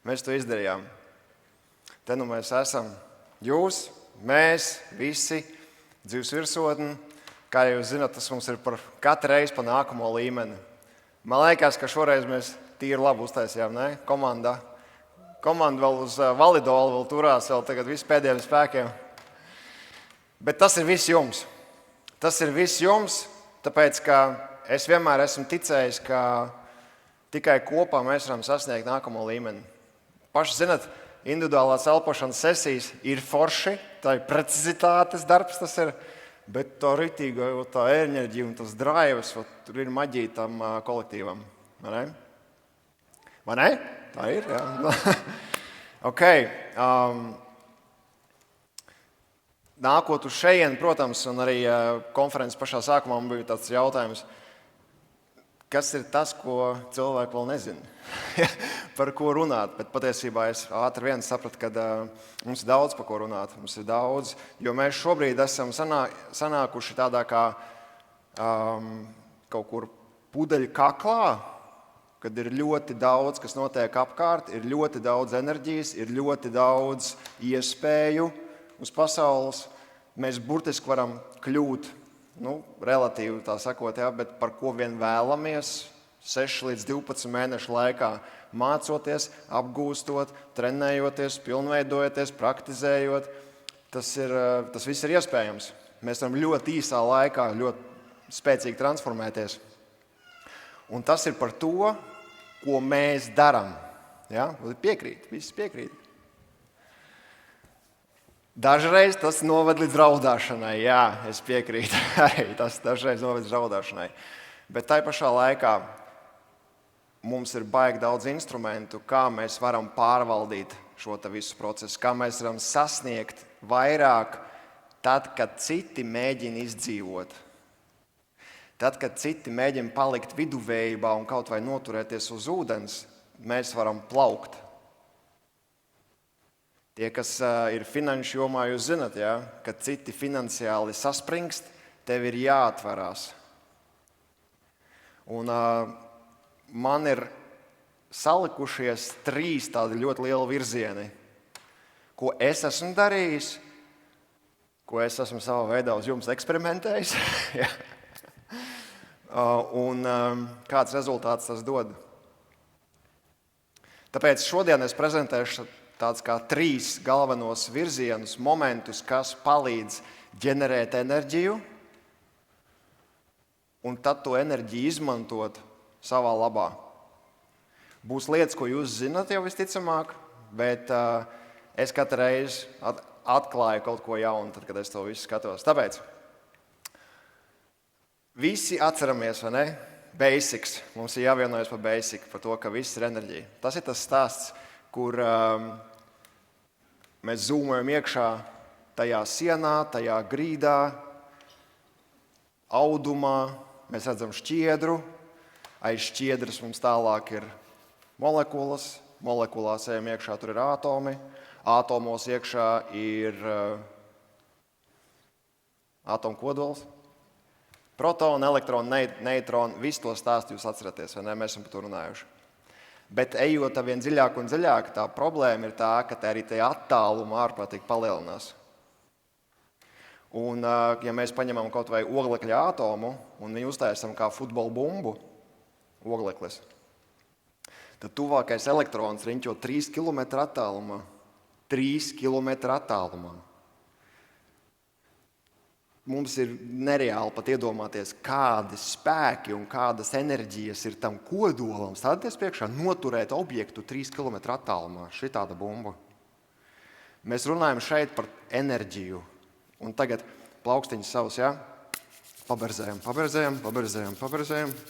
Mēs to izdarījām. Te nu mēs esam. Jūs, mēs, visi, dzīves virsotni. Kā jūs zināt, tas mums ir par katru reizi pa nākamo līmeni. Man liekas, ka šoreiz mēs tīri labi uztaisījām, ne? Komanda vēl uz validolu vēl turās, vēl tagad visu pēdējiem spēkiem. Bet tas ir viss jums. Tas ir viss jums, tāpēc, ka es vienmēr esmu ticējis, ka tikai kopā mēs varam sasniegt nākamo līmeni. Paši zināt, individuālās elpošanas sesijas ir forši, tā ir precizitātes darbs, tas ir, bet tā ritīga, tā enerģija un tas drives, tur ir maģija tam kolektīvam. Vai ne? Vai ne? Tā ir, jā. Ok. Nākot uz šejienu, protams, un arī konferences pašā sākumā man bija tāds jautājums, kas ir tas, ko cilvēki vēl nezina, par ko runāt. Bet patiesībā es ātri vien sapratu, ka mums ir daudz par ko runāt. Mums ir daudz, jo mēs šobrīd esam sanākuši tādā kā kaut kur pudeļu kaklā, kad ir ļoti daudz, kas notiek apkārt, ir ļoti daudz enerģijas, ir ļoti daudz iespēju uz pasaules. Mēs burtiski varam kļūt, relatīvi tā sakot, bet par ko vien vēlamies 6 līdz 12 mēnešu laikā, mācoties, apgūstot, trenējoties, pilnveidojoties, praktizējot. Tas viss ir iespējams. Mēs varam ļoti īsā laikā ļoti spēcīgi transformēties. Un tas ir par to, ko mēs darām. Ja? Piekrīt, visi piekrīt. Dažreiz tas noved līdz raudāšanai. Jā, es piekrītu. Arī tas dažreiz noved līdz raudāšanai. Bet tai pašā laikā mums ir baigi daudz instrumentu, kā mēs varam pārvaldīt šo visu procesu, kā mēs varam sasniegt vairāk tad, kad citi mēģina izdzīvot. Tad, kad citi mēģina palikt viduvējībā un kaut vai noturēties uz ūdens, mēs varam plaukt. Tie, kas ir finanšu jomā, jūs zinat, ja? Kad citi finansiāli saspringst, tev ir jāatvarās. Un man ir salikušies 3 tādi ļoti lieli virzieni, ko es esmu darījis, ko es esmu savā veidā uz jums eksperimentējis. Un kāds rezultāts tas dod. Tāpēc šodien es prezentēšu tāds kā 3 galvenos virzienus, momentus, kas palīdz ģenerēt enerģiju un tad to enerģiju izmantot savā labā. Būs lietas, ko jūs zinat jau visticamāk, bet es katru reizi atklāju kaut ko jaunu, tad, kad es to visu skatos. Tāpēc visi atceramies, vai ne? Basics. Mums ir jāvienojas par basic, par to, ka viss ir enerģija. Tas ir tas stāsts, kur mēs zūmojam iekšā tajā sienā, tajā grīdā, audumā. Mēs redzam šķiedru. Aiz šķiedras mums tālāk ir molekulas. Molekulās ejam iekšā, tur ir atomi. Atomos iekšā ir atomu kodols. Protoni, elektroni, neitroni, visu to stāstu jūs atceraties, vai ne? Mēs esam par to runājuši. Bet ejot vien dziļāk un dziļāk, tā problēma ir tā, ka arī tie attālumi ārprātīgi palielinās. Un, ja mēs paņemam kaut vai oglekļa atomu un viņu uztaisam kā futbola bumbu, ogleklis, tad tuvākais elektrons riņķo 3 km attālumā. 3 km attālumā. Mums ir nereāli pat iedomāties, kādi spēki un kādas enerģijas ir tam kodolam stāties priekšā noturēt objektu 3 km attālumā. Šitāda bumba. Mēs runājam šeit par enerģiju. Un tagad plaukstiņas savus, ja? Paberzējam,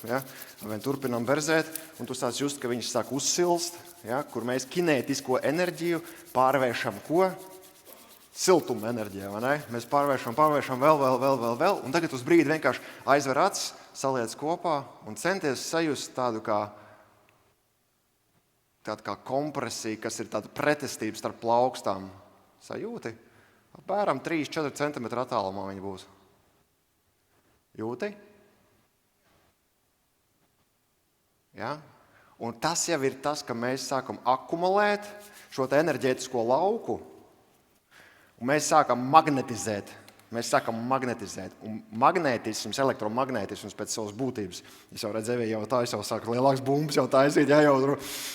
ja? Vien turpinām berzēt, un tu sāc just, ka viņš sāk uzsilst, ja? Kur mēs kinētisko enerģiju pārvēršam ko? Siltuma enerģijā, vai ne? Mēs pārvēršam vēl, un tagad uz brīdi vienkārši aizver acis, saliec kopā un centies sajust tādu kā kompresija, kas ir tāda pretestība starp plaukstām. Sajūti? Apmēram 3-4 cm attālumā viņi būs. Jūti? Ja? Un tas jau ir tas, ka mēs sākam akumulēt šo te enerģētisko lauku, un mēs sākam magnetizēt. Un magnētisms, elektromagnētisms pēc savas būtības. Es jau redzēju, es jau sāku lielāks bumbas, jau taisīt, jau tur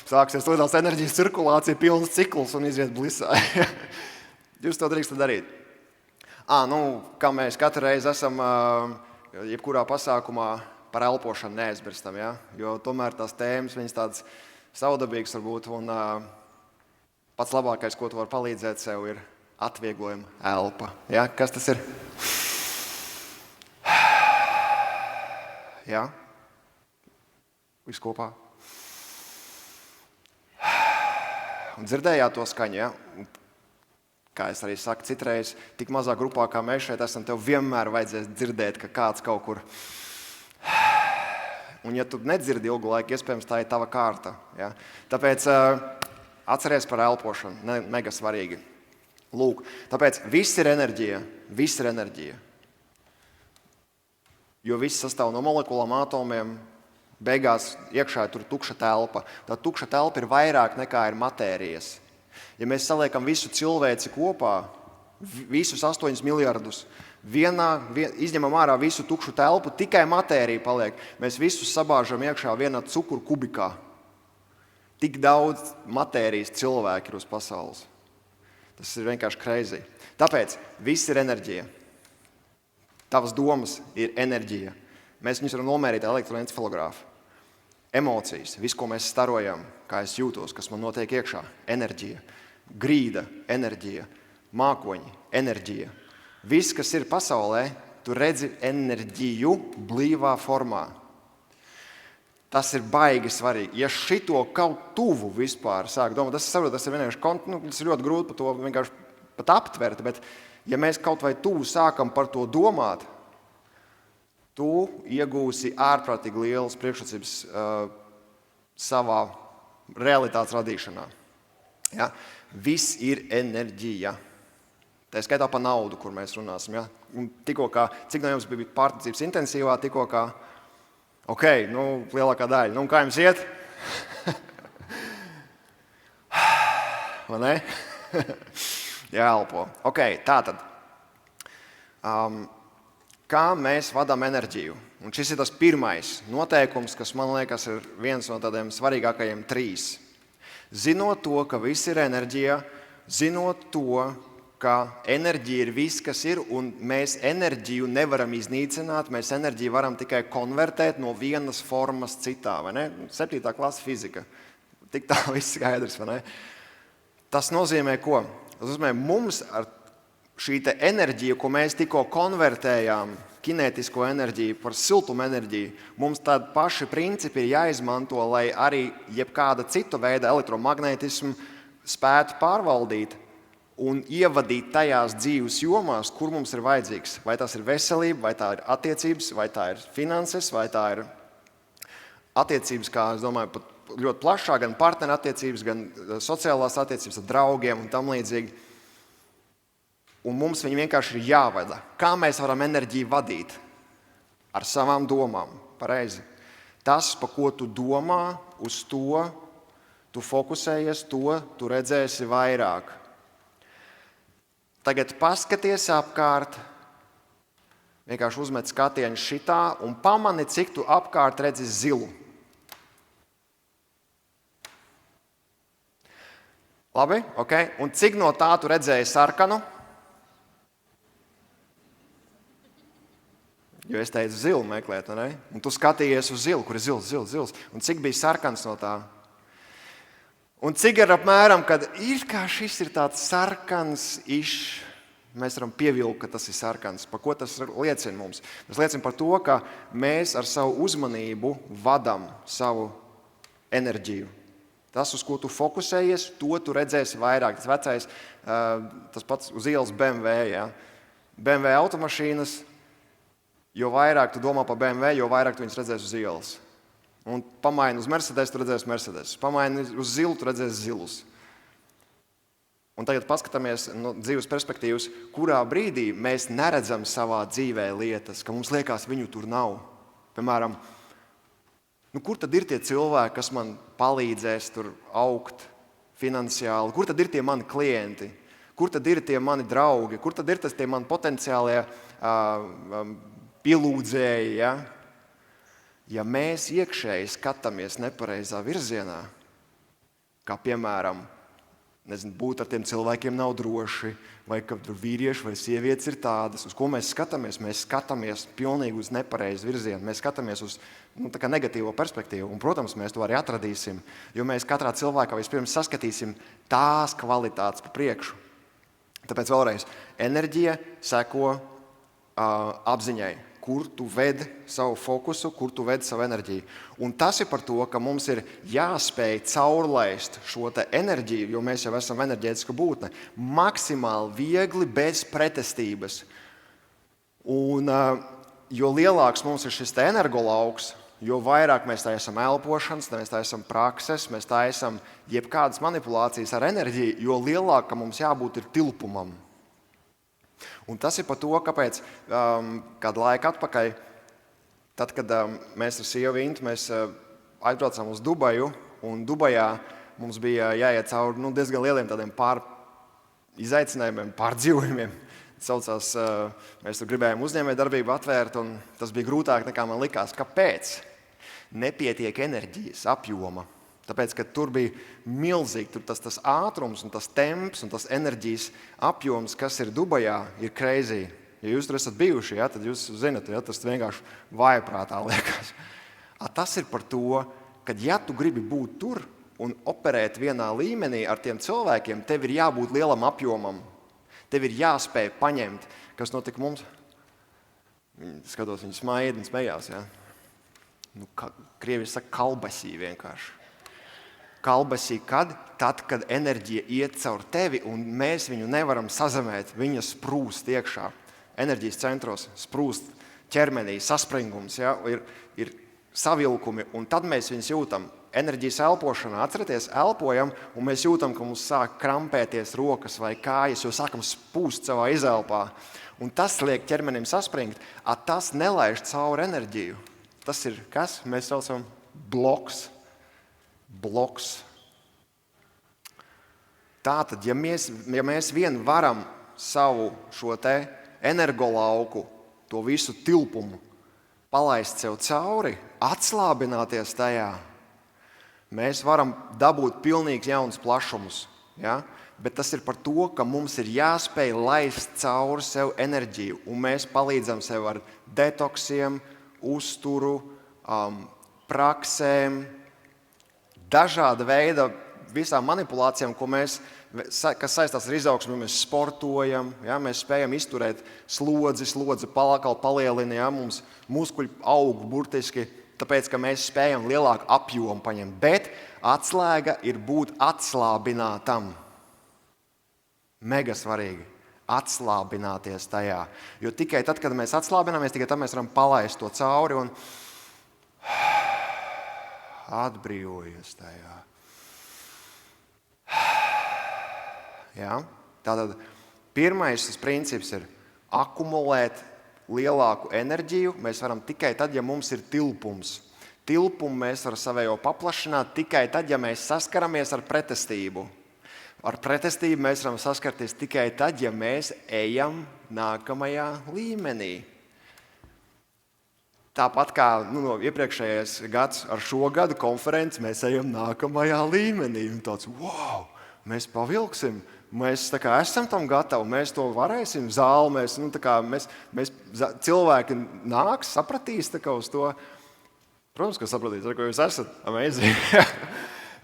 sāksies lidās enerģijas cirkulācija, pilns cikls un iziet blisā. Jūs to drīkstat darīt. Kā mēs katru reizi esam, jebkurā pasākumā par elpošanu neaizmirstam, ja? Jo tomēr tās tēmas, viņas tādas savdabīgas varbūt, un pats labākais, ko tu var palīdzēt sev, ir atvieglojuma elpa. Ja? Kas tas ir? Ja? Viss kopā. Un dzirdējāt to skaņu, ja? Kā es arī saku citreiz, tik mazā grupā, kā mēs šeit esam, tev vienmēr vajadzēs dzirdēt, ka kāds kaut kur. Un ja tu nedzirdi ilgu laiku, iespējams, tā ir tava kārta. Ja? Tāpēc atceries par elpošanu, mega svarīgi. Lūk, tāpēc viss ir enerģija. Jo viss sastāv no molekulām, atomiem, beigās iekšā ir tur tukša telpa. Tā tukša telpa ir vairāk nekā ir matērijas. Ja mēs saliekam visu cilvēci kopā, visus 8 miljardus, izņemam ārā visu tukšu telpu, tikai matērija paliek. Mēs visus sabāžam iekšā vienā cukuru kubikā. Tik daudz matērijas cilvēki ir uz pasaules. Tas ir vienkārši crazy. Tāpēc viss ir enerģija. Tavas domas ir enerģija. Mēs viņus varam nomērīt ar elektroencefalogrāfu. Emocijas, viss, ko mēs starojam, kā es jūtos, kas man notiek iekšā, enerģija. Grīda, enerģija. Mākoņi, enerģija. Viss, kas ir pasaulē, tu redzi enerģiju blīvā formā. Tas ir baigi svarīgi. Ja šito kaut tuvu vispār sāk domāt, tas ir vienkārši, tas ir ļoti grūti par to vienkārši pat aptvert, bet ja mēs kaut vai tuvu sākam par to domāt, tu iegūsi ārprātīgi lielas priekšrocības savā realitātes radīšanā. Ja? Viss ir enerģija. Tā skaitā par naudu, kur mēs runāsim. Ja? Un cik no jums bija pārticības intensīvā, lielākā daļa. Kā jums iet? Vai ne? Jāelpo. Tātad. Kā mēs vadām enerģiju? Un šis ir tas pirmais noteikums, kas, man liekas, ir viens no tādiem svarīgākajiem 3. Zinot to, ka viss ir enerģija, zinot to, ka enerģija ir viss, kas ir, un mēs enerģiju nevaram iznīcināt, mēs enerģiju varam tikai konvertēt no vienas formas citā, vai ne? 7. klase fizika. Tik tā viss skaidrs, vai ne? Tas nozīmē ko? Tas nozīmē mums ar šī te enerģija, ko mēs tikko konvertējām, kinētisko enerģiju par siltuma enerģiju, mums tādi paši principi ir jāizmanto, lai arī jebkāda cita veida elektromagnētismu spētu pārvaldīt un ievadīt tajās dzīves jomās, kur mums ir vajadzīgs. Vai tas ir veselība, vai tā ir attiecības, vai tā ir finanses, vai tā ir attiecības, kā es domāju, pat ļoti plašā, gan partneru attiecības, gan sociālās attiecības ar draugiem un tam līdzīgi. Un mums viņi vienkārši ir jāvada. Kā mēs varam enerģiju vadīt? Ar savām domām. Pareizi. Tas, pa ko tu domā, uz to tu fokusējies, to tu redzēsi vairāk. Tagad paskaties apkārt, vienkārši uzmet skatienu šitā un pamani, cik tu apkārt redzi zilu. Labi, ok. Un cik no tā tu redzēji sarkanu? Jo es teicu zilu meklēt, ne? Un tu skatījies uz zilu, kur ir zils. Un cik bija sarkans no tā? Un cik ir apmēram, kad ir kā šis ir tāds sarkans mēs varam pievilkt, ka tas ir sarkans. Par ko tas liecina mums? Tas liecina par to, ka mēs ar savu uzmanību vadam savu enerģiju. Tas, uz ko tu fokusējies, to tu redzēsi vairāk. Tas vecais, tas pats uz ielas BMW. Ja? BMW automašīnas, jo vairāk tu domā par BMW, jo vairāk tu viņus redzēsi uz ielas. Un pamaini uz Mercedes, tu redzēsi Mercedes. Pamaini uz zilu, tu redzēsi zilus. Un tagad paskatāmies no dzīves perspektīvas, kurā brīdī mēs neredzam savā dzīvē lietas, ka mums liekas, viņu tur nav. Piemēram, Kur tad ir tie cilvēki, kas man palīdzēs tur augt finansiāli? Kur tad ir tie mani klienti? Kur tad ir tie mani draugi? Kur tad ir tie mani potenciālie pielūdzēji? Ja? Ja mēs iekšēji skatāmies nepareizā virzienā, kā piemēram, būt ar tiem cilvēkiem nav droši, vai ka tur vīrieši vai sievietes ir tādas, uz ko mēs skatāmies? Mēs skatāmies pilnīgi uz nepareizu virzienu. Mēs skatāmies uz tā kā negatīvo perspektīvu. Un, protams, mēs to arī atradīsim, jo mēs katrā cilvēkā vispirms saskatīsim tās kvalitātes pa priekšu. Tāpēc vēlreiz, enerģija seko apziņai. Kur tu vedi savu fokusu, kur tu vedi savu enerģiju. Un tas ir par to, ka mums ir jāspēj caurlaist šo te enerģiju, jo mēs jau esam enerģētiska būtne, maksimāli viegli, bez pretestības. Un jo lielāks mums ir šis te energolauks, jo vairāk mēs taisam elpošanas, mēs taisam prakses, mēs taisam jebkādas manipulācijas ar enerģiju, jo lielāka mums jābūt ir tilpumam. Un tas ir par to, kāpēc kādu laiku atpakaļ, tad, kad mēs ar sievu Intu aizbraucām uz Dubaju, un Dubajā mums bija jāiet cauri diezgan lieliem tādiem izaicinājumiem, pārdzīvojumiem. Saucās, mēs tur gribējām uzņēmējdarbību atvērt, un tas bija grūtāk nekā man likās. Kāpēc? Nepietiek enerģijas apjoma. Tāpēc, ka tur bija milzīgi tas ātrums un tas temps un tas enerģijas apjoms, kas ir Dubajā, ir crazy. Ja jūs tur esat bijuši, tad jūs zinat, tas vienkārši vājprātā liekas. Tas ir par to, ka ja tu gribi būt tur un operēt vienā līmenī ar tiem cilvēkiem, tev ir jābūt lielam apjomam. Tev ir jāspēj paņemt, kas notika mums. Skatos, viņi smaida un smējās. Ja? Krievi saka kalbasī vienkārši. Kalbasī, tad, kad enerģija iet caur tevi un mēs viņu nevaram sazemēt, viņa sprūst iekšā. Enerģijas centros sprūst ķermenī, saspringums, ja? ir savilkumi, un tad mēs viņus jūtam. Enerģijas elpošanā, atcerieties, elpojam, un mēs jūtam, ka mums sāk krampēties rokas vai kājas, jo sākam spūst savā izelpā. Un tas liek ķermenim saspringt, tas nelaiž cauri enerģiju. Tas ir kas? Mēs saucam bloks. Tātad, ja mēs vien varam savu šo te energolauku, to visu tilpumu, palaist sev cauri, atslābināties tajā, mēs varam dabūt pilnīgs jauns plašumus. Ja? Bet tas ir par to, ka mums ir jāspēj laist cauri sev enerģiju, un mēs palīdzam sev ar detoksiem, uzturu, praksēm, dažāda veida visām manipulācijām, kas saistās ar izaugsmu, mēs sportojam, ja, mēs spējam izturēt slodzi palielina, ja, mums muskuļi aug burtiski, tāpēc, ka mēs spējam lielāku apjomu paņemt. Bet atslēga ir būt atslābinātam. Mega svarīgi. Atslābināties tajā. Jo tikai tad, kad mēs atslābināmies, tikai tad mēs varam palaist to cauri un atbrīvojies tajā. Ja? Tātad pirmais princips ir akumulēt lielāku enerģiju. Mēs varam tikai tad, ja mums ir tilpums. Tilpumu mēs varam savējo paplašināt tikai tad, ja mēs saskaramies ar pretestību. Ar pretestību mēs varam saskarties tikai tad, ja mēs ejam nākamajā līmenī. Tāpat kā no iepriekšējais gads ar šo gadu konferenci, mēs ejam nākamajā līmenī. Un tāds, wow, mēs pavilksim, mēs esam tam gatavi, mēs to varēsim, zāli, mēs cilvēki nāks, sapratīs uz to. Protams, ka sapratīs, ar ko jūs esat, amazing.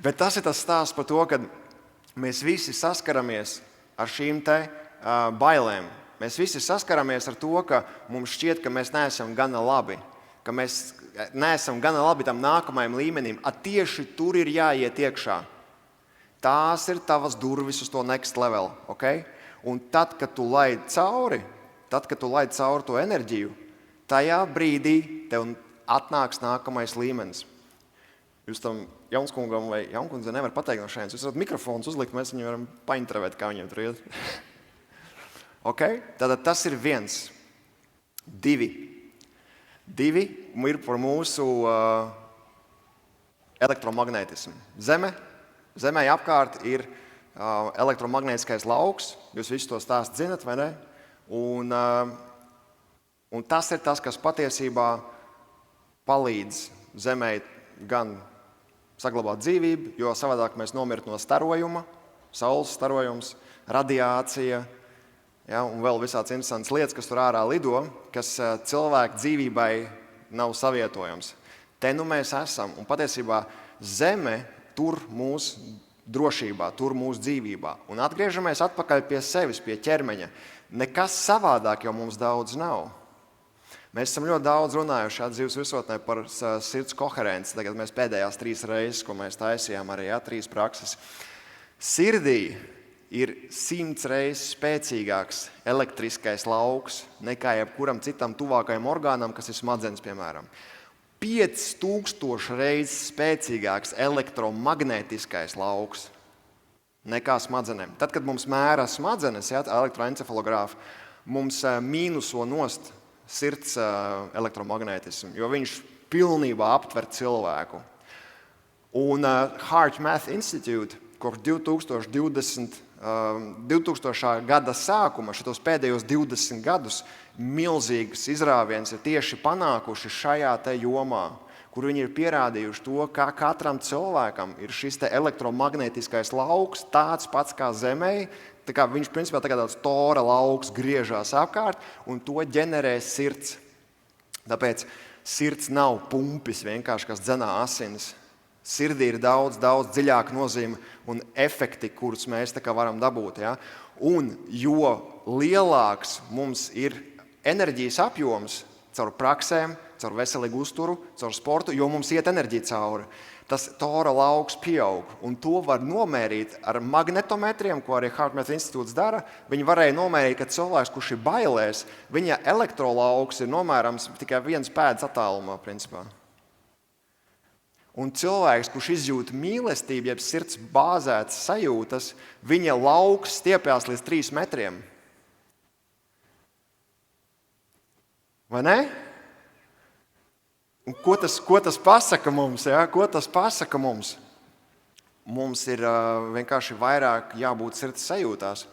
Bet tas ir tas stāsts par to, ka mēs visi saskaramies ar šīm te bailēm. Mēs visi saskaramies ar to, ka mums šķiet, ka mēs neesam gana labi. Ka mēs neesam gana labi tam nākamajam līmenim, tieši tur ir jāiet iekšā. Tās ir tavas durvis uz to next level. Okay? Un tad, kad tu laid cauri to enerģiju, tajā brīdī tev atnāks nākamais līmenis. Jūs tam jaunskungam vai jaunkundzei nevar pateikt no šeit. Jūs varat mikrofons uzlikt, mēs viņu varam paintervēt, kā viņiem tur iet. Okay? Tātad tas ir 1. 2 ir par mūsu elektromagnētismu. Zemē apkārt ir elektromagnētiskais lauks. Jūs visi to stāstu zinat, vai ne? Un tas ir tas, kas patiesībā palīdz Zemē gan saglabāt dzīvību, jo savādāk mēs nomirtu no starojuma, saules starojums, radiācija, ja, un vēl visāds interesants lietas, kas tur ārā lido, kas cilvēku dzīvībai nav savietojams. Te nu mēs esam, un patiesībā Zeme tur mūsu drošībā, tur mūsu dzīvībā. Un atgriežamies atpakaļ pie sevis, pie ķermeņa. Nekas savādāk jau mums daudz nav. Mēs esam ļoti daudz runājuši dzīves virsotnē par sirds koherenci. Tagad mēs pēdējās 3 reizes, ko mēs taisījām arī 3 prakses. Sirdī ir 100 reizes spēcīgāks elektriskais lauks nekā jebkuram citam tuvākajam orgānam, kas ir smadzenes, piemēram. 5000 reizes spēcīgāks elektromagnētiskais lauks nekā smadzenēm. Tad, kad mums mēra smadzenes, elektroencefalogrāfi, mums mīnuso nost sirds elektromagnētismu, jo viņš pilnībā aptver cilvēku. Un Heart Math Institute, kopš 2000. Gada sākuma, šitos pēdējos 20 gadus, milzīgas izrāviens ir tieši panākuši šajā te jomā, kur viņi ir pierādījuši to, ka katram cilvēkam ir šis te elektromagnētiskais lauks tāds pats kā Zemē. Tā kā viņš principā tāds tora lauks griežās apkārt, un to ģenerē sirds. Tāpēc sirds nav pumpis vienkārši, kas dzenā asinis. Sirdī ir daudz dziļāka nozīme un efekti, kurus mēs varam dabūt. Ja? Un jo lielāks mums ir enerģijas apjoms caur praksēm, caur veselīgu uzturu, caur sportu, jo mums iet enerģija cauri. Tas tora lauks pieaug, un to var nomērīt ar magnetometriem, ko arī Heart Math institūts dara. Viņi varēja nomērīt, ka cilvēks, kurš ir bailēs, viņa elektrolauks ir nomērams tikai 1 pēdas attālumā, principā. Un cilvēks, kurš izjūt mīlestību, jeb sirds bāzētas sajūtas, viņa lauks stiepjas līdz 3 metriem. Vai ne? Un ko tas pasaka mums? Ja? Ko tas pasaka mums? Mums ir vienkārši vairāk jābūt sirds sajūtās.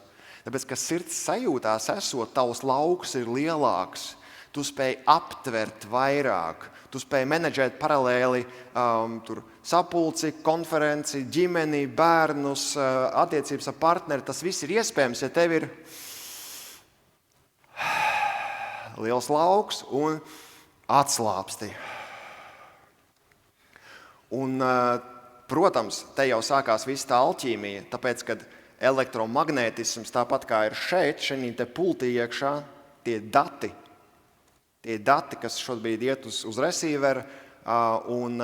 Tāpēc, ka sirds sajūtās esot, tavs lauks ir lielāks. Tu spēj aptvert vairāk. Tu spēj menedžēt paralēli sapulci, konferenci, ģimeni, bērnus, attiecības ar partneri. Tas viss ir iespējams, ja tev ir liels lauks un atslāpsti. Un, protams, te jau sākās viss tā alķīmija, tāpēc, kad elektromagnētisms, tāpat kā ir šeit, šeit te pultī iekšā, tie dati, kas šobrīd iet uz receiveru un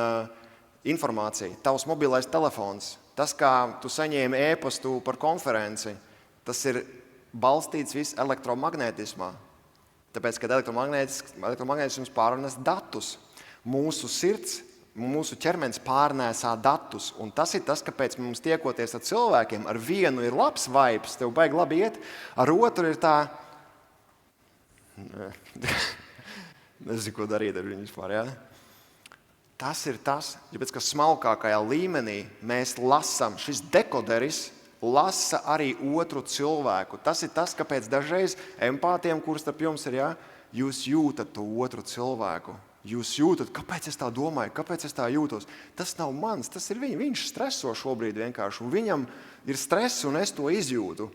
informācija, tavs mobilais telefons, tas, kā tu saņēmi ēpastu par konferenci, tas ir balstīts viss elektromagnētismā. Tāpēc, kad elektromagnētisms pārnes datus, mūsu sirds, mūsu ķermenis pārnēsā datus. Un tas ir tas, kāpēc mums tiekoties ar cilvēkiem, ar vienu ir labs vibes, tev baigi labi iet, ar otru ir tā... Nezinu, ko darīt ar viņu vispār, ja? Tas ir tas, tāpēc, ka smalkākajā līmenī mēs lasām, šis dekoderis lasa arī otru cilvēku. Tas ir tas, kāpēc dažreiz empātiem, kurus starp jums ir, ja, jūs jūtat to otru cilvēku. Jūs jūtat, kāpēc es tā domāju, kāpēc es tā jūtos. Tas nav mans, tas ir viņa. Viņš streso šobrīd vienkārši, un viņam ir stress, un es to izjūtu.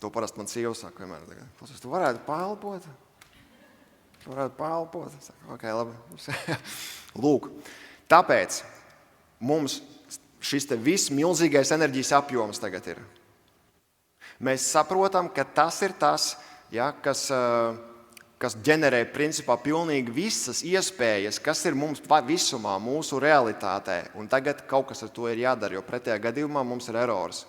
To parasti man sieva saka vienmēr. Tu varētu paelpot? Tu varētu paelpot? Ok, labi. Lūk, tāpēc mums šis te viss milzīgais enerģijas apjoms tagad ir. Mēs saprotam, ka tas ir tas, ja, kas ģenerē principā pilnīgi visas iespējas, kas ir mums visumā, mūsu realitātē. Un tagad kaut kas ar to ir jādara, jo pretējā gadījumā mums ir erors.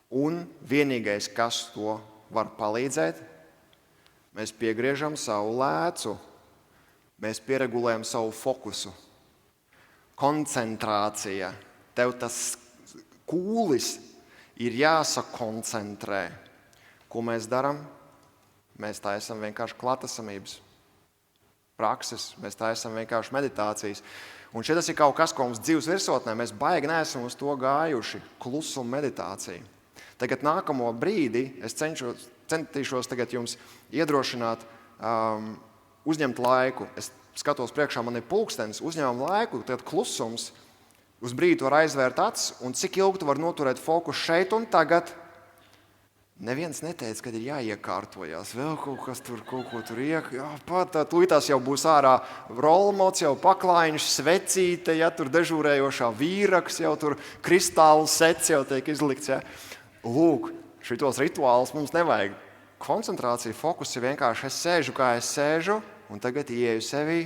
Un vienīgais, kas to var palīdzēt, mēs piegriežam savu lēcu, mēs pieregulējam savu fokusu. Koncentrācija. Tev tas kūlis ir jāsakoncentrē. Ko mēs darām? Mēs taisam vienkārši klātesamības prakses, mēs taisam vienkārši meditācijas. Un šeit tas ir kaut kas, ko mums dzīves virsotnē mēs baigi neesam uz to gājuši, klusuma meditācija. Tagad nākamo brīdi es centīšos tagad jums iedrošināt uzņemt laiku. Es skatos priekšā, man ir pulkstenis, uzņemam laiku, tad klusums, uz brīdi var aizvērt acis, un cik ilgi tu var noturēt fokus šeit un tagad. Neviens neteica, kad ir jāiekārtojās, vēl kaut kas tur, kaut ko tur tūlītās jau būs ārā rolmots, jau paklājiņš, svecīte, tur dežūrējošā vīraks, jau tur kristālu sets jau tiek izlikts. Ja. Lūk, šitos rituālus mums nevajag. Koncentrācija, fokus ir vienkārši es sēžu, kā es sēžu, un tagad ieeju sevī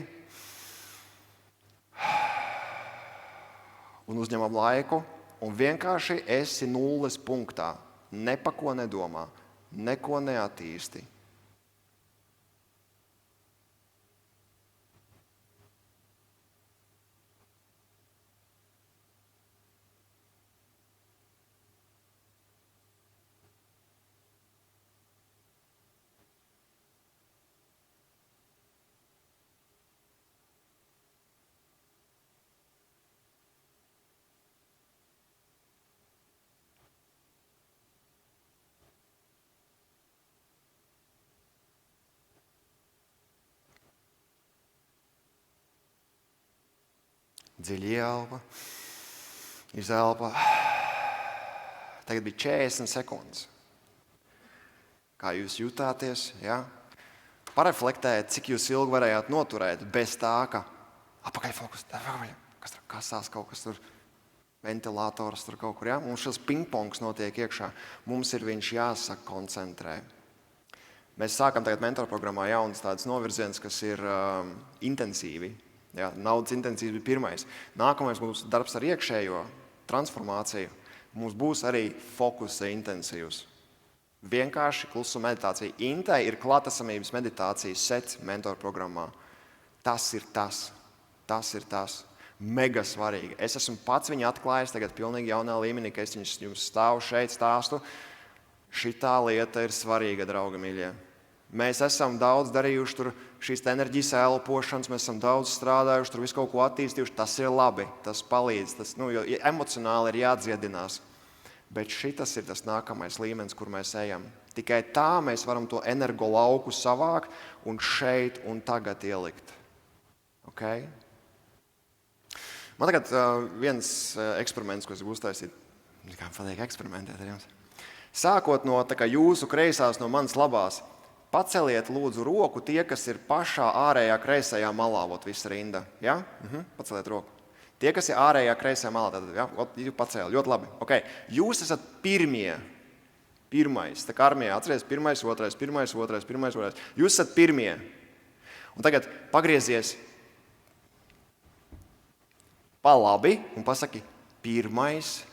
un uzņemam laiku, un vienkārši esi nulles punktā. Ne pa ko nedomā, neko neattīsti. Dziļi ieelpa, izelpa. Tagad bija 40 sekundes. Kā jūs jutāties? Ja? Pareflektējiet, cik jūs ilgi varējāt noturēt bez tā, ka apakaļfokus, kas tur kasās, kaut kas tur, ventilators tur kaut kur. Ja? Mums šis pingpongs notiek iekšā. Mums ir viņš jāsakoncentrē. Mēs sākam tagad mentorprogrammā jaunas tādas novirzienas, kas ir intensīvi. Ja, naudas intensīvs bija pirmais. Nākamais mums darbs ar iekšējo transformāciju. Mums būs arī fokusa intensīvs. Vienkārši klusuma meditācija. Intē ir klātesamības meditācijas sets mentorprogrammā. Tas ir tas. Tas ir tas. Mega svarīgi. Es esmu pats viņu atklājis tagad pilnīgi jaunā līmenī, ka es jums stāvu šeit stāstu. Šitā lieta ir svarīga, draugi mīļie. Mēs esam daudz darījuši tur šīs enerģijas elpošanas, mēs esam daudz strādājuši, tur visu kaut ko attīstījuši. Tas ir labi, tas palīdz, jo emocionāli ir jādziedinās. Bet šitas ir tas nākamais līmenis, kur mēs ejam. Tikai tā mēs varam to energo lauku savākt un šeit un tagad ielikt. Okay? Man tagad viens eksperiments, ko es gribu uztaisīt. Kā patīk eksperimentēt ar jums. Sākot no jūsu kreisās, no manas labās, paceliet lūdzu roku tie, kas ir pašā ārējā kreisajā malā, visa rinda. Ja? Paceliet roku. Tie, kas ir ārējā kreisajā malā, tad jūs pacēli, ļoti labi. Okay. Jūs esat pirmais, tā kā armijā, atceries, pirmais, otrais. Jūs esat pirmie. Un tagad pagriezies pa labi un pasaki pirmais.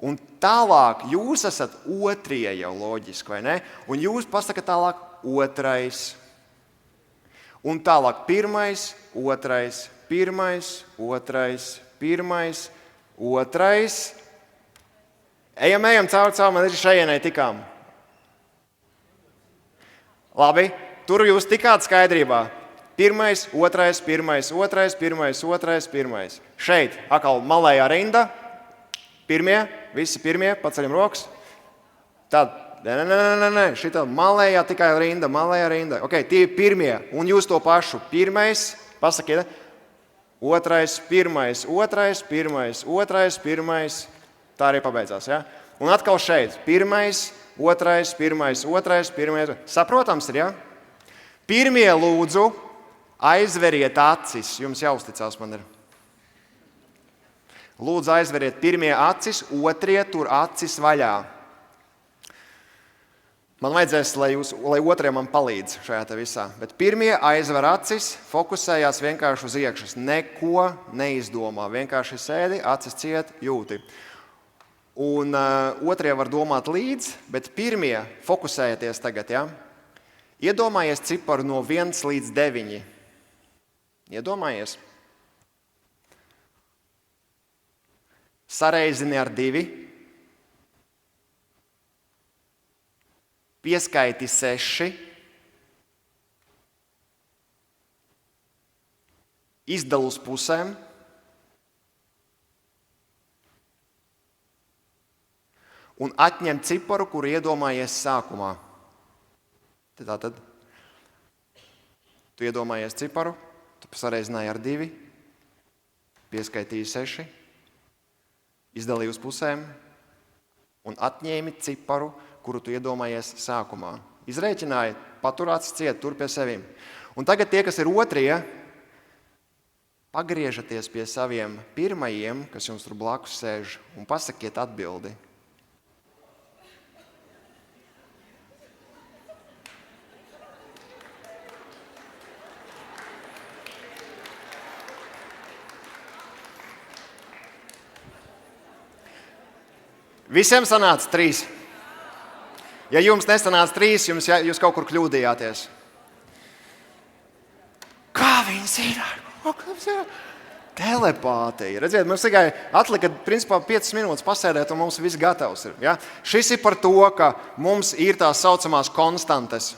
Un tālāk jūs esat otrie jau loģiski, vai ne? Un jūs pasakat tālāk otrais. Un tālāk pirmais, otrais. Ejam caur, man ir šajienai tikām. Labi, tur jūs tikāt skaidrībā. Pirmais, otrais. Šeit, atkal malējā rinda. Pirmie, visi pirmie, paceļam rokas. Tad, nē, šitā malējā tikai rinda. Ok, tie ir pirmie, un jūs to pašu. Pirmais, pasakiet, otrais. Tā arī pabeidzās, ja? Un atkal šeit, pirmais, otrais. Saprotams ir, ja? Pirmie lūdzu, aizveriet acis, jums jāuzticās man ir. Lūdzu, aizveriet pirmie acis, otrie tur acis vaļā. Man vajadzēs, lai otrie man palīdz šajā te visā. Bet pirmie aizver acis, fokusējās vienkārši uz iekšas. Neko neizdomā. Vienkārši sēdi, acis ciet, jūti. Un otrie var domāt līdz, bet pirmie fokusējieties tagad, ja? Iedomājies ciparu no 1 līdz 9. Iedomājies. Sareizini ar 2, pieskaiti 6, izdala uz pusēm un atņem ciparu, kuru iedomājies sākumā. Tātad tu iedomājies ciparu, tu sareizināji ar 2, pieskaitīji 6, izdalīji uz pusēm un atņēmi ciparu, kuru tu iedomājies sākumā. Izrēķināji, paturāts ciet, tur pie sevim. Un tagad tie, kas ir otrie, pagriežaties pie saviem pirmajiem, kas jums tur blakus sēž, un pasakiet atbildi. Visiem sanāca 3. Ja jums nesanāca 3, jūs kaut kur kļūdījāties. Kā viņi zina? Telepātija. Redziet, mums tikai atlika principā 5 minūtes pasēdēt, un mums viss gatavs ir. Ja? Šis ir par to, ka mums ir tās saucamās konstantes.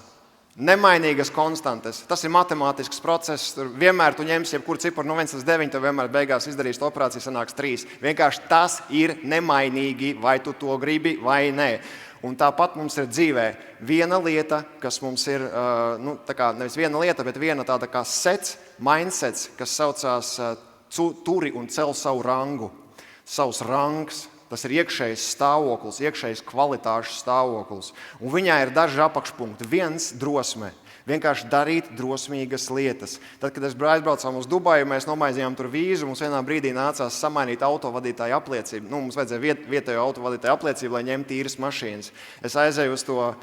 Nemainīgas konstantes. Tas ir matemātisks process. Tur vienmēr tu ņemsi jebkuru ciparu no 1 līdz 9, tev vienmēr beigās izdarīsi operāciju, sanāks 3. Vienkārši tas ir nemainīgi, vai tu to gribi vai nē. Un tāpat mums ir dzīvē viena lieta, kas mums ir, nevis viena lieta, bet viena tāda kā sets, mindsets, kas saucās turi un cel savu rangu, savs rangs. Tas ir iekšējs stāvoklis, iekšējs kvalitāšu stāvoklis. Un viņā ir daži apakšpunkti. 1 - drosme. Vienkārši darīt drosmīgas lietas. Tad, kad es aizbraucām uz Dubaju, mēs nomainījām tur vīzu, mums vienā brīdī nācās samainīt autovadītāju apliecību. Mums vajadzēja vietējo autovadītāju apliecību, lai ņemtu īres mašīnas. Es aizēju uz to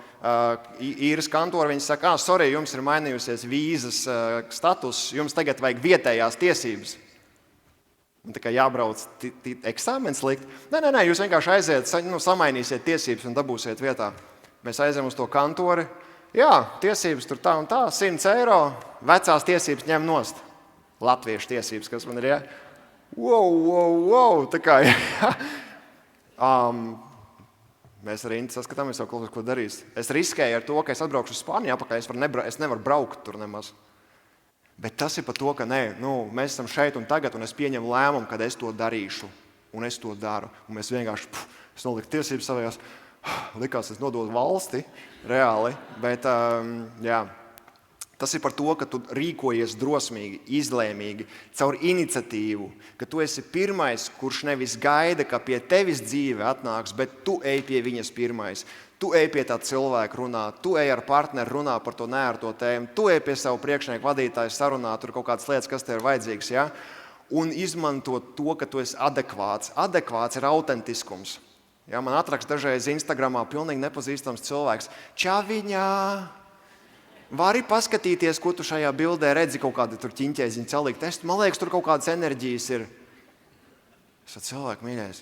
īres kantoru, viņi saka, sorry, jums ir mainījusies vīzas status, jums tagad vajag vietējās tiesības. Un tā kā jābrauc eksāmens likt. Nē, jūs vienkārši aiziet, samainīsiet tiesības un dabūsiet vietā. Mēs aizējam uz to kantori. Jā, tiesības tur tā un tā, 100 eiro, vecās tiesības ņem nost. Latviešu tiesības, kas man ir, ja? Wow, tā kā, ja. Mēs ar Inti saskatāmies jau kaut ko darīs. Es riskēju ar to, ka es atbraukšu uz Spāniju apakaļ, es nevaru braukt tur nemaz. Bet tas ir par to, ka mēs esam šeit un tagad, un es pieņemu lēmumu, kad es to darīšu, un es to daru. Un mēs vienkārši, es noliku tiesības savējās, likās, es nododu valsti, reāli, bet jā. Tas ir par to, ka tu rīkojies drosmīgi, izlēmīgi, caur iniciatīvu, ka tu esi pirmais, kurš nevis gaida, ka pie tevis dzīve atnāks, bet tu ej pie viņas pirmais. Tu ej pie tā cilvēka runāt, tu ej ar partneri runā par to neērto tēmu, tu ej pie savu priekšnieku vadītāju sarunā, tur kaut kādas lietas, kas tev ir vajadzīgas, ja? Un izmantot to, ka tu esi adekvāts. Adekvāts ir autentiskums. Ja, man atraksta dažreiz Instagramā pilnīgi nepazīstams cilvēks. Čaviņā! Vari paskatīties, ko tu šajā bildē redzi, kaut kādi tur ķiņķēziņi celikt. Man liekas, tur kaut kādas enerģijas ir. Es saku, cilvēku mīļais,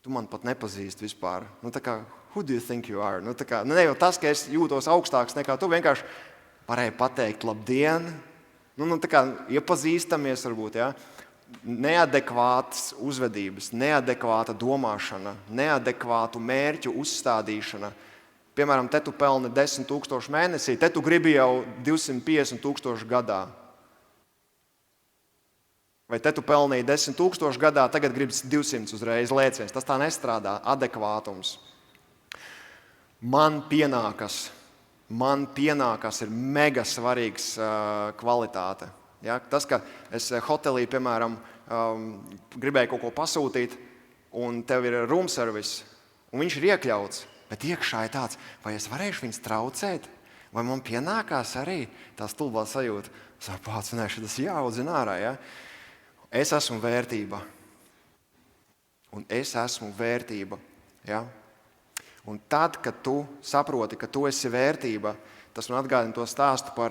tu man pat nepazīsti vispār. Tā kā, who do you think you are? Ne jau tas, ka es jūtos augstāks nekā tu, vienkārši varēja pateikt labdien. Tā kā iepazīstamies varbūt, ja? Neadekvātas uzvedības, neadekvāta domāšana, neadekvātu mērķu uzstādīšana. Piemēram, te tu pelni 10 000 mēnesī, te tu gribi jau 250 000 gadā. Vai te tu pelnīji 10 000 gadā, tagad gribas 200 uzreiz lēciens. Tas tā nestrādā. Adekvātums. Man pienākas ir mega svarīgs kvalitāte. Ja? Tas, ka es hotelī, piemēram, gribēju kaut ko pasūtīt, un tev ir room service, un viņš ir iekļauts. Bet iekšā ir tāds, vai es varēšu viņus traucēt, vai man pienākās arī tā stulbā sajūta. Pats, tas jāaudzina ārā. Ja? Es esmu vērtība. Un es esmu vērtība. Ja? Un tad, kad tu saproti, ka tu esi vērtība, tas man atgādina to stāstu par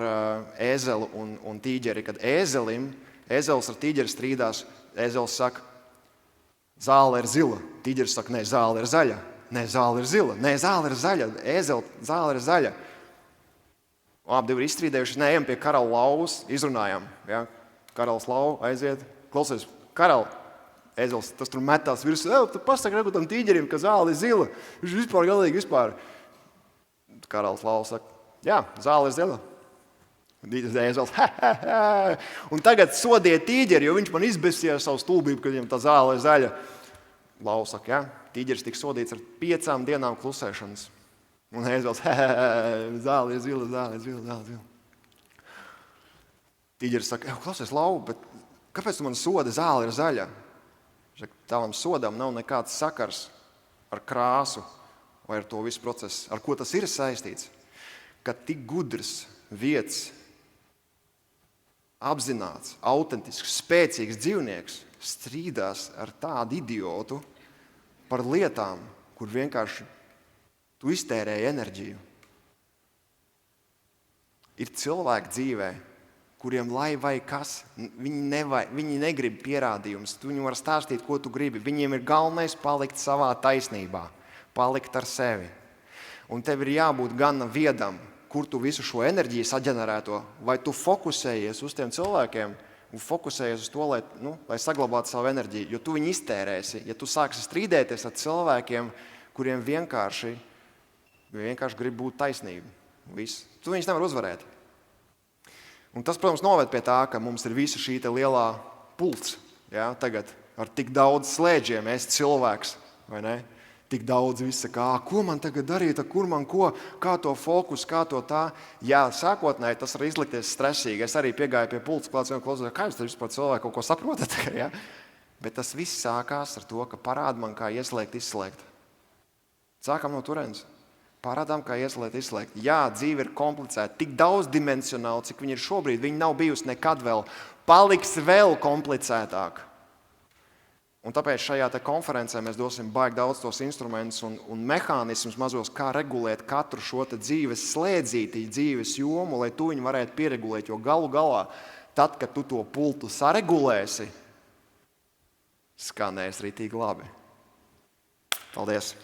ēzeli un tīģeri. Kad ēzelis ar tīģeri strīdās, ēzelis saka, zāle ir zila. Tīģeris saka, ne, zāle ir zaļa. Nē, zāle ir zila. Nē, zāle ir zaļa. Zāle ir zaļa. Abi divi ir izstrīdējuši. Nē, ejam pie karaļa lauvas, izrunājam. Ja? Karalis lauva, aiziet. Klausies, karaļ, ēzelis, tas tur metās virsū. Tu pasaki tam tīģerim, ka zāle ir zila. Viņš vispār galīgi vispār. Karalis lauva saka, jā, zāle ir zila. Un tagad sodiet tīģeri, jo viņš man izbesīja savu stulbību, kad viņam tā zāle ir zaļa. Lausaka, ja? Tīģeris tika sodīts ar 5 dienām klusēšanas. Un Ēzels, zāle ir zila, zāle ir zila. Tīģeris saka, klausies, Lau, bet kāpēc tu man soda, zāle ir zaļa? Tavam sodam nav nekāds sakars ar krāsu vai ar to visu procesu. Ar ko tas ir saistīts? Kad tik gudrs, vietas, apzināts, autentisks, spēcīgs dzīvnieks strīdās ar tādu idiotu par lietām, kur vienkārši tu iztērēji enerģiju. Ir cilvēki dzīvē, kuriem lai vai kas, viņi negrib pierādījumus. Tu viņu var stāstīt, ko tu gribi. Viņiem ir galvenais palikt savā taisnībā, palikt ar sevi. Un tev ir jābūt gana viedam, kur tu visu šo enerģiju saģenerēto, vai tu fokusējies uz tiem cilvēkiem un fokusējies uz to, lai saglabātu savu enerģiju. Jo tu viņu iztērēsi, ja tu sāksi strīdēties ar cilvēkiem, kuriem vienkārši grib būt taisnība. Viss. Tu viņus nevar uzvarēt. Un tas, protams, noved pie tā, ka mums ir visa šī lielā pults. Ja, tagad ar tik daudz slēdžiem, es cilvēks, vai ne? Tik daudz visa, ko man tagad darīt, kur man ko, kā to fokus, kā to tā. Jā, sākotnēji tas var izlikties stresīgi. Es arī piegāju pie pults klāts un klausījos, kā jūs vispār cilvēku kaut ko saprotat. Ja? Bet tas viss sākās ar to, ka parāda man, kā ieslēgt, izslēgt. Sākam no turienes. Parādām, kā ieslēgt, izslēgt. Jā, dzīve ir komplicēta, tik daudzdimensionāla, cik viņa ir šobrīd. Viņa nav bijusi nekad vēl. Paliks vēl komplicētāk. Un tāpēc šajā konferencē mēs dosim baigi daudz tos instrumentus un mehānismus mazos, kā regulēt katru šo dzīves slēdzīti, dzīves jomu, lai tu viņu varētu pieregulēt. Jo galu galā, tad, kad tu to pultu saregulēsi, skanēs ritīgi labi. Paldies!